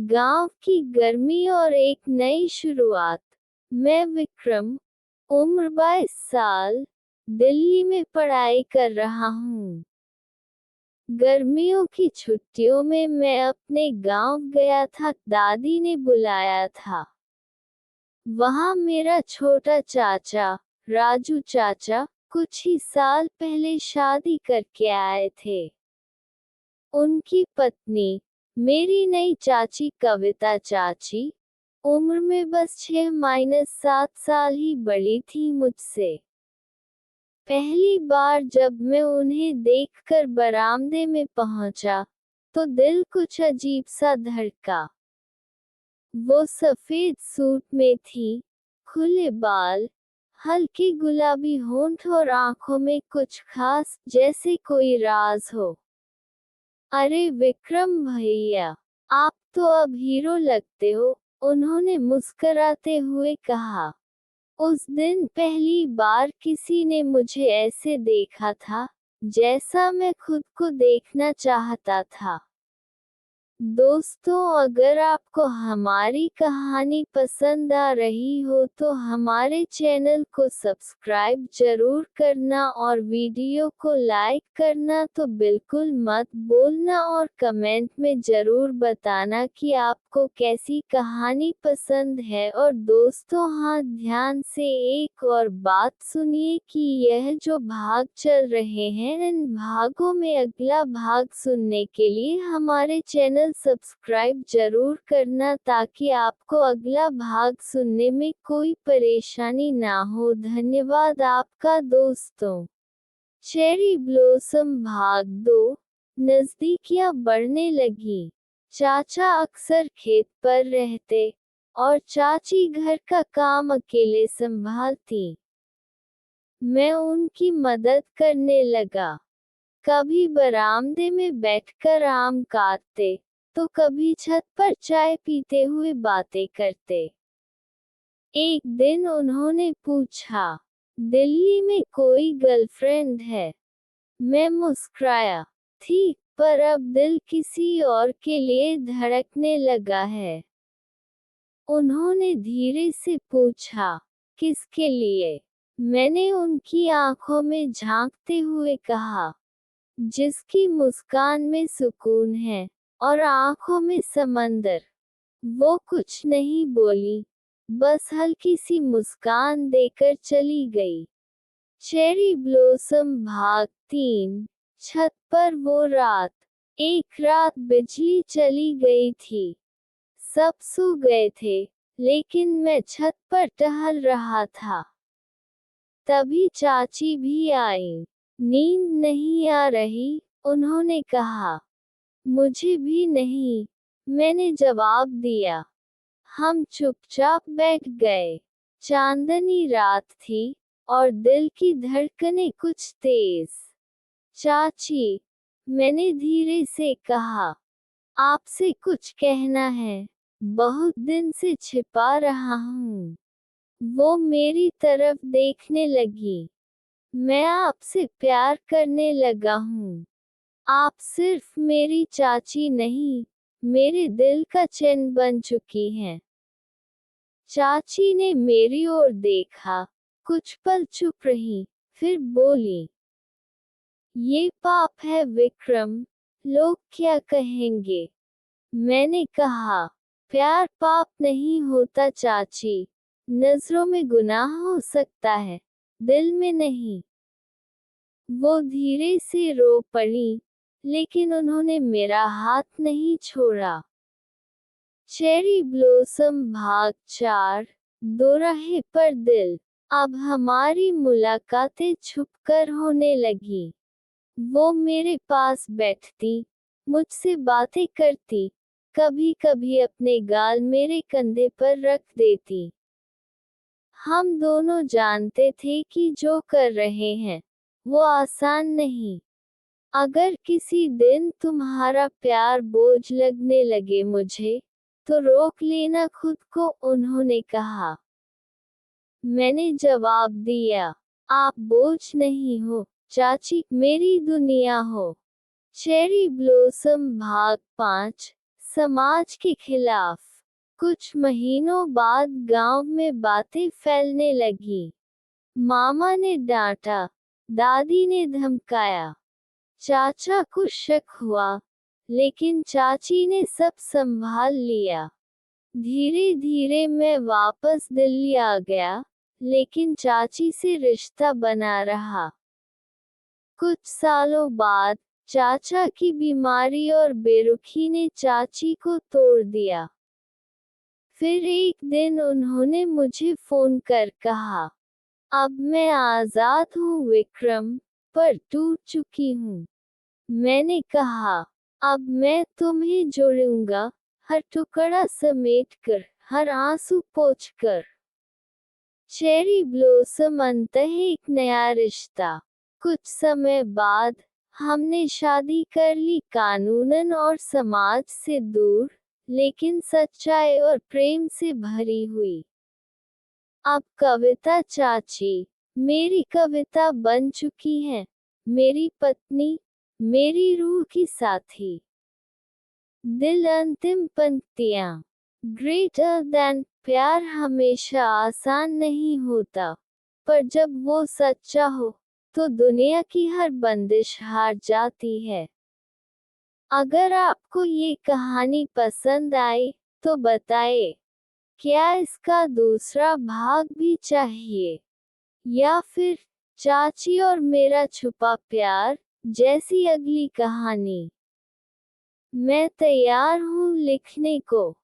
गांव की गर्मी और एक नई शुरुआत। मैं विक्रम, उम्र 22 साल, दिल्ली में पढ़ाई कर रहा हूँ। गर्मियों की छुट्टियों में मैं अपने गांव गया था, दादी ने बुलाया था। वहाँ मेरा छोटा चाचा, राजू चाचा, कुछ ही साल पहले शादी करके आए थे। उनकी पत्नी, मेरी नई चाची कविता चाची, उम्र में बस 6-7 साल ही बड़ी थी मुझसे। पहली बार जब मैं उन्हें देखकर बरामदे में पहुंचा, तो दिल कुछ अजीब सा धड़का। वो सफेद सूट में थी, खुले बाल, हल्के गुलाबी होंठ और आंखों में कुछ खास, जैसे कोई राज हो। अरे विक्रम भैया, आप तो अब हीरो लगते हो, उन्होंने मुस्कराते हुए कहा। उस दिन पहली बार किसी ने मुझे ऐसे देखा था, जैसा मैं खुद को देखना चाहता था। दोस्तों, अगर आपको हमारी कहानी पसंद आ रही हो तो हमारे चैनल को सब्सक्राइब जरूर करना और वीडियो को लाइक करना तो बिल्कुल मत भूलना और कमेंट में जरूर बताना कि आपको कैसी कहानी पसंद है। और दोस्तों, हाँ, ध्यान से एक और बात सुनिए कि यह जो भाग चल रहे हैं, इन भागों में अगला भाग सुनने के लिए हमारे चैनल सब्सक्राइब जरूर करना ताकि आपको अगला भाग सुनने में कोई परेशानी ना हो। धन्यवाद आपका दोस्तों। चेरी ब्लॉसम भाग 2। नजदीकियां बढ़ने लगी। चाचा अक्सर खेत पर रहते और चाची घर का काम अकेले संभालती। मैं उनकी मदद करने लगा। कभी बरामदे में बैठकर आम काटते, तो कभी छत पर चाय पीते हुए बातें करते। एक दिन उन्होंने पूछा, दिल्ली में कोई गर्लफ्रेंड है? मैं मुस्कुराया, थी, पर अब दिल किसी और के लिए धड़कने लगा है। उन्होंने धीरे से पूछा, किसके लिए? मैंने उनकी आंखों में झांकते हुए कहा, जिसकी मुस्कान में सुकून है और आंखों में समंदर। वो कुछ नहीं बोली, बस हल्की सी मुस्कान देकर चली गई। चेरी ब्लॉसम भाग 3। छत पर वो रात। एक रात बिजली चली गई थी। सब सो गए थे, लेकिन मैं छत पर टहल रहा था। तभी चाची भी आई। नींद नहीं आ रही, उन्होंने कहा। मुझे भी नहीं, मैंने जवाब दिया। हम चुपचाप बैठ गए। चांदनी रात थी और दिल की धड़कनें कुछ तेज। चाची, मैंने धीरे से कहा, आपसे कुछ कहना है, बहुत दिन से छिपा रहा हूँ। वो मेरी तरफ देखने लगी। मैं आपसे प्यार करने लगा हूँ। आप सिर्फ मेरी चाची नहीं, मेरे दिल का चैन बन चुकी हैं। चाची ने मेरी ओर देखा, कुछ पल चुप रही, फिर बोली, ये पाप है विक्रम, लोग क्या कहेंगे? मैंने कहा, प्यार पाप नहीं होता चाची, नजरों में गुनाह हो सकता है, दिल में नहीं। वो धीरे से रो पड़ी, लेकिन उन्होंने मेरा हाथ नहीं छोड़ा। चेरी ब्लॉसम भाग 4। दोराहे पर दिल। अब हमारी मुलाकातें छुपकर होने लगी। वो मेरे पास बैठती, मुझसे बातें करती, कभी कभी अपने गाल मेरे कंधे पर रख देती। हम दोनों जानते थे कि जो कर रहे हैं, वो आसान नहीं। अगर किसी दिन तुम्हारा प्यार बोझ लगने लगे मुझे, तो रोक लेना खुद को, उन्होंने कहा। मैंने जवाब दिया, आप बोझ नहीं हो, चाची, मेरी दुनिया हो। चेरी ब्लॉसम भाग 5। समाज के खिलाफ। कुछ महीनों बाद गांव में बातें फैलने लगी। मामा ने डांटा, दादी ने धमकाया, चाचा को शक हुआ, लेकिन चाची ने सब संभाल लिया। धीरे धीरे मैं वापस दिल्ली आ गया, लेकिन चाची से रिश्ता बना रहा। कुछ सालों बाद चाचा की बीमारी और बेरुखी ने चाची को तोड़ दिया। फिर एक दिन उन्होंने मुझे फोन कर कहा, अब मैं आजाद हूँ विक्रम, पर टूट चुकी हूँ। मैंने कहा, अब मैं तुम्हें जोड़ूंगा, हर टुकड़ा समेटकर, हर आंसू पोंछकर। चेरी ब्लॉसम अंततः एक नया रिश्ता। कुछ समय बाद हमने शादी कर ली, कानूनन और समाज से दूर, लेकिन सच्चाई और प्रेम से भरी हुई। अब कविता चाची मेरी कविता बन चुकी है, मेरी पत्नी, मेरी रूह की साथी। दिल अंतिम पंक्तियाँ। ग्रेटर देन प्यार हमेशा आसान नहीं होता, पर जब वो सच्चा हो, तो दुनिया की हर बंदिश हार जाती है। अगर आपको ये कहानी पसंद आई, तो बताएं, क्या इसका दूसरा भाग भी चाहिए? या फिर चाची और मेरा छुपा प्यार जैसी अगली कहानी? मैं तैयार हूँ लिखने को।